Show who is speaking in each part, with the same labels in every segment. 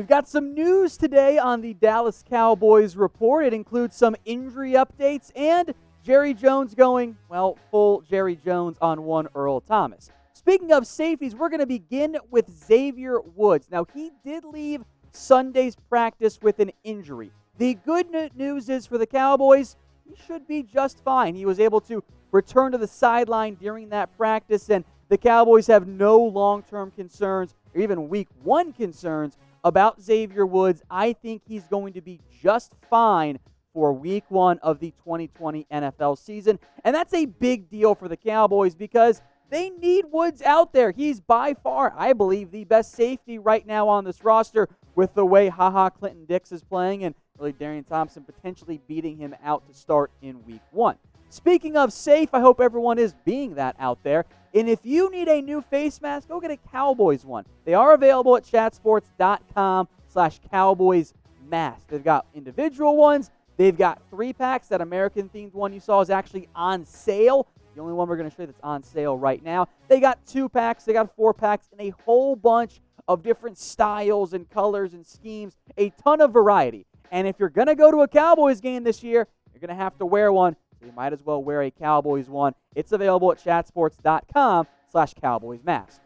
Speaker 1: We've got some news today on the Dallas Cowboys Report. It includes some injury updates and Jerry Jones going, well, full Jerry Jones on one Earl Thomas. Speaking of safeties, we're going to begin with Xavier Woods. Now, he did leave Sunday's practice with an injury. The good news is for the Cowboys, he should be just fine. He was able to return to the sideline during that practice, and the Cowboys have no long-term concerns or even week one concerns about Xavier Woods. I think he's going to be just fine for week one of the 2020 NFL season. And that's a big deal for the Cowboys because they need Woods out there. He's by far, I believe, the best safety right now on this roster with the way Clinton Dix is playing and really Darian Thompson potentially beating him out to start in week one. Speaking of safe, I hope everyone is being that out there. And if you need a new face mask, go get a Cowboys one. They are available at chatsports.com/Cowboys mask. They've got individual ones. They've got 3-packs. That American-themed one you saw is actually on sale. The only one we're going to show you that's on sale right now. They got 2-packs. They got 4-packs and a whole bunch of different styles and colors and schemes. A ton of variety. And if you're going to go to a Cowboys game this year, you're going to have to wear one. So you might as well wear a Cowboys one. It's available at chatsports.com/Cowboys mask.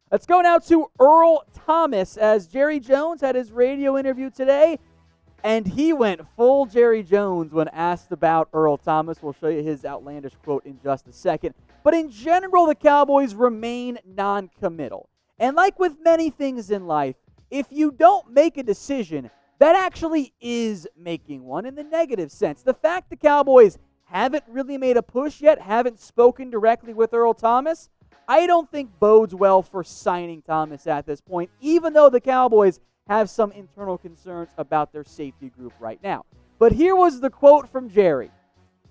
Speaker 1: Let's go now to Earl Thomas as Jerry Jones had his radio interview today, and he went full Jerry Jones when asked about Earl Thomas. We'll show you his outlandish quote in just a second. But in general, the Cowboys remain non-committal. And like with many things in life, if you don't make a decision, that actually is making one in the negative sense. The fact the Cowboys haven't really made a push yet, haven't spoken directly with Earl Thomas, I don't think bodes well for signing Thomas at this point, even though the Cowboys have some internal concerns about their safety group right now. But here was the quote from Jerry.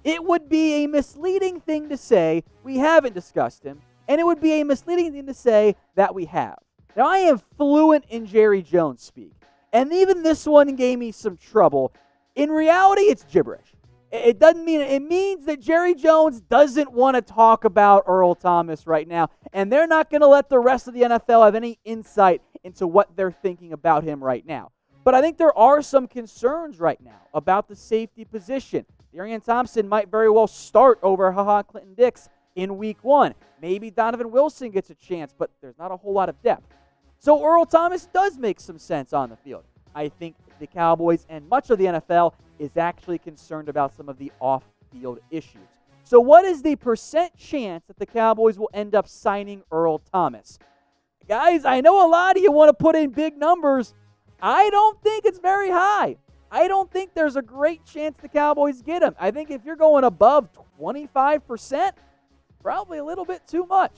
Speaker 1: It would be a misleading thing to say we haven't discussed him, and it would be a misleading thing to say that we have. Now, I am fluent in Jerry Jones speak, and even this one gave me some trouble. In reality, it's gibberish. It doesn't mean it means that Jerry Jones doesn't want to talk about Earl Thomas right now, and they're not going to let the rest of the NFL have any insight into what they're thinking about him right now. But I think there are some concerns right now about the safety position. Darian Thompson might very well start over Clinton Dix in week one. Maybe Donovan Wilson gets a chance, but there's not a whole lot of depth. So Earl Thomas does make some sense on the field. I think the Cowboys and much of the NFL is actually concerned about some of the off-field issues. So what is the percent chance that the Cowboys will end up signing Earl Thomas? Guys, I know a lot of you want to put in big numbers. I don't think it's very high. I don't think there's a great chance the Cowboys get him. I think if you're going above 25%, probably a little bit too much.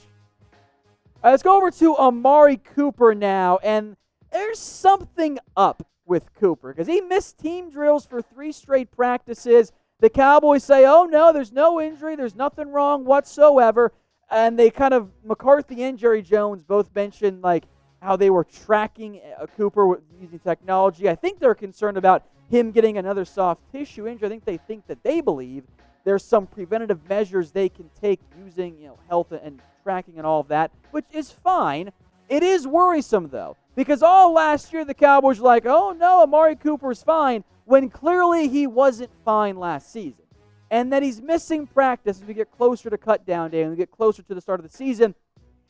Speaker 1: Let's go over to Amari Cooper now, and there's something up with Cooper because he missed team drills for 3 straight practices. The Cowboys say, oh, no, there's no injury. There's nothing wrong whatsoever. And they kind of, McCarthy and Jerry Jones both mentioned like how they were tracking Cooper using technology. I think they're concerned about him getting another soft tissue injury. I think they believe there's some preventative measures they can take using health and tracking and all of that, which is fine. It is worrisome, though, because all last year the Cowboys were like, oh, no, Amari Cooper's fine, when clearly he wasn't fine last season. And that he's missing practice as we get closer to cut-down day and we get closer to the start of the season.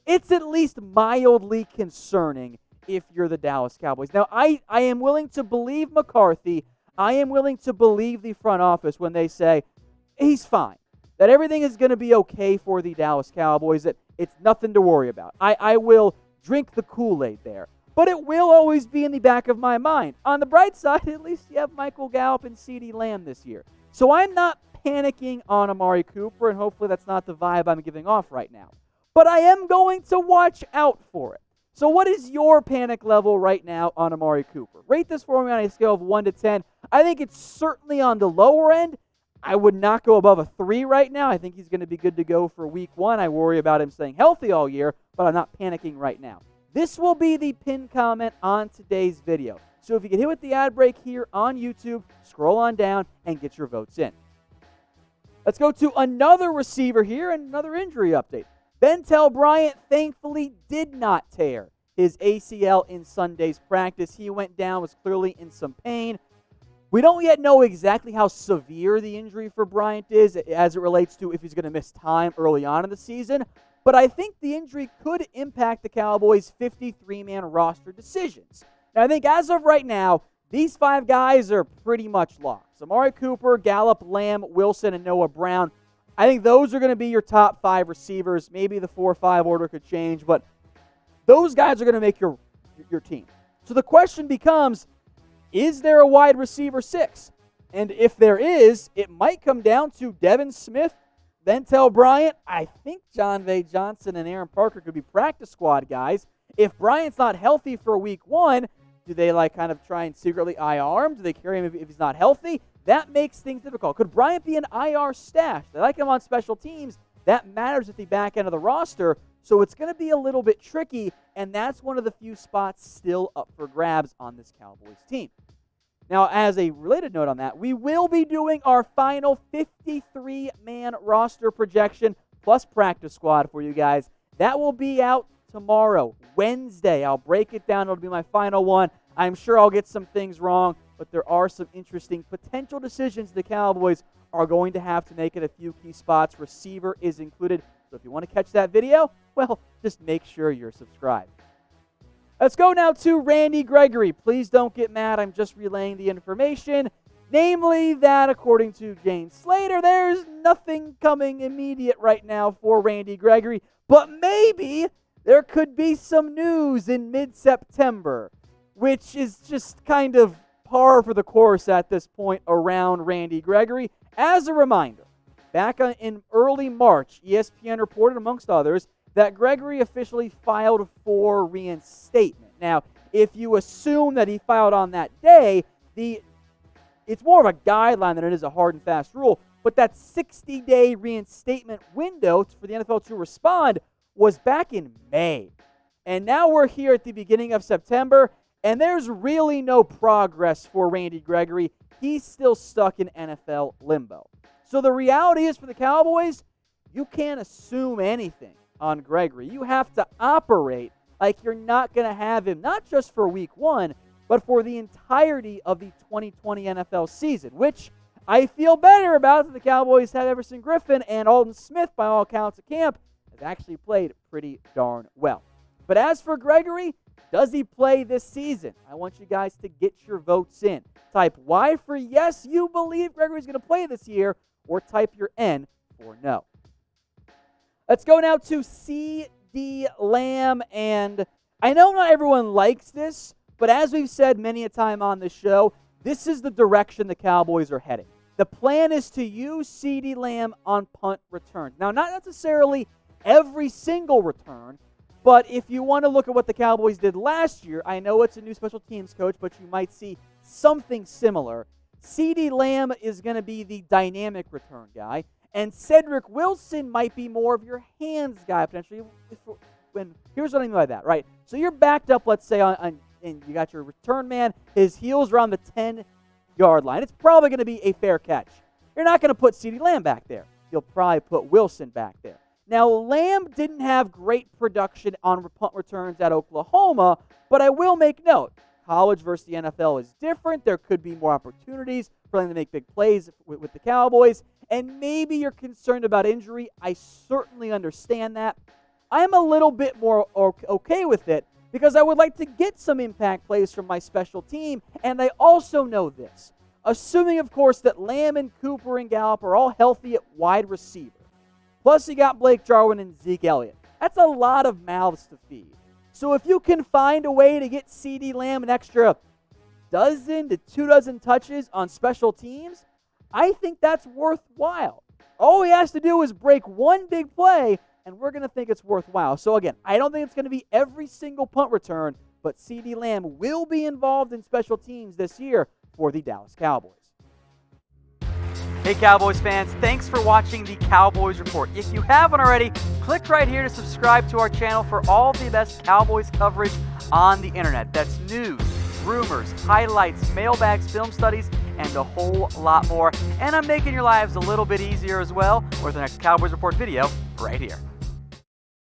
Speaker 1: It's at least mildly concerning if you're the Dallas Cowboys. Now, I am willing to believe McCarthy. I am willing to believe the front office when they say he's fine, that everything is going to be okay for the Dallas Cowboys, that it's nothing to worry about. I will drink the Kool-Aid there. But it will always be in the back of my mind. On the bright side, at least you have Michael Gallup and CeeDee Lamb this year. So I'm not panicking on Amari Cooper, and hopefully that's not the vibe I'm giving off right now. But I am going to watch out for it. So what is your panic level right now on Amari Cooper? Rate this for me on a scale of 1 to 10. I think it's certainly on the lower end. I would not go above a 3 right now. I think he's going to be good to go for week 1. I worry about him staying healthy all year, but I'm not panicking right now. This will be the pinned comment on today's video. So if you get hit with the ad break here on YouTube, scroll on down and get your votes in. Let's go to another receiver here and another injury update. Ventell Bryant thankfully did not tear his ACL in Sunday's practice. He went down, was clearly in some pain. We don't yet know exactly how severe the injury for Bryant is as it relates to if he's going to miss time early on in the season, but I think the injury could impact the Cowboys' 53-man roster decisions. Now, I think as of right now, these 5 guys are pretty much locked. Amari Cooper, Gallup, Lamb, Wilson, and Noah Brown. I think those are going to be your top 5 receivers. Maybe the 4 or 5 order could change, but those guys are going to make your team. So the question becomes, is there a wide receiver 6? And if there is, it might come down to Devin Smith, Ventell Bryant. I think John V. Johnson and Aaron Parker could be practice squad guys. If Bryant's not healthy for week 1, do they kind of try and secretly IR him? Do they carry him if he's not healthy? That makes things difficult. Could Bryant be an IR stash? They like him on special teams. That matters at the back end of the roster. So it's going to be a little bit tricky, and that's one of the few spots still up for grabs on this Cowboys team. Now, as a related note on that, we will be doing our final 53-man roster projection plus practice squad for you guys. That will be out tomorrow, Wednesday. I'll break it down. It'll be my final one. I'm sure I'll get some things wrong, but there are some interesting potential decisions the Cowboys are going to have to make at a few key spots. Receiver is included. So if you want to catch that video, well, just make sure you're subscribed. Let's go now to Randy Gregory. Please don't get mad. I'm just relaying the information. Namely that, according to Jane Slater, there's nothing coming immediate right now for Randy Gregory. But maybe there could be some news in mid-September, which is just kind of par for the course at this point around Randy Gregory. As a reminder, back in early March, ESPN reported, amongst others, that Gregory officially filed for reinstatement. Now, if you assume that he filed on that day, it's more of a guideline than it is a hard and fast rule, but that 60-day reinstatement window for the NFL to respond was back in May. And now we're here at the beginning of September, and there's really no progress for Randy Gregory. He's still stuck in NFL limbo. So the reality is for the Cowboys, you can't assume anything on Gregory. You have to operate like you're not going to have him, not just for week 1, but for the entirety of the 2020 NFL season, which I feel better about that the Cowboys have Everson Griffin, and Alden Smith, by all accounts at camp, has actually played pretty darn well. But as for Gregory, does he play this season? I want you guys to get your votes in. Type Y for yes, you believe Gregory's going to play this year, or type your N for no. Let's go now to CeeDee Lamb, and I know not everyone likes this, but as we've said many a time on this show, this is the direction the Cowboys are heading. The plan is to use CeeDee Lamb on punt returns. Now, not necessarily every single return, but if you want to look at what the Cowboys did last year, I know it's a new special teams coach, but you might see something similar. CeeDee Lamb is going to be the dynamic return guy, and Cedric Wilson might be more of your hands guy, potentially. Here's what I mean by that, right? So you're backed up, let's say, and you got your return man. His heel's around the 10-yard line. It's probably going to be a fair catch. You're not going to put CeeDee Lamb back there. You'll probably put Wilson back there. Now, Lamb didn't have great production on punt returns at Oklahoma, but I will make note, college versus the NFL is different. There could be more opportunities for them to make big plays with the Cowboys, and maybe you're concerned about injury. I certainly understand that. I'm a little bit more okay with it because I would like to get some impact plays from my special team, and I also know this. Assuming, of course, that Lamb and Cooper and Gallup are all healthy at wide receiver. Plus, you got Blake Jarwin and Zeke Elliott. That's a lot of mouths to feed. So if you can find a way to get CeeDee Lamb an extra dozen to 2 dozen touches on special teams, I think that's worthwhile. All he has to do is break one big play, and we're going to think it's worthwhile. So again, I don't think it's going to be every single punt return, but CeeDee Lamb will be involved in special teams this year for the Dallas Cowboys. Hey Cowboys fans, thanks for watching the Cowboys Report. If you haven't already, click right here to subscribe to our channel for all the best Cowboys coverage on the internet. That's news, rumors, highlights, mailbags, film studies, and a whole lot more. And I'm making your lives a little bit easier as well with the next Cowboys Report video right here.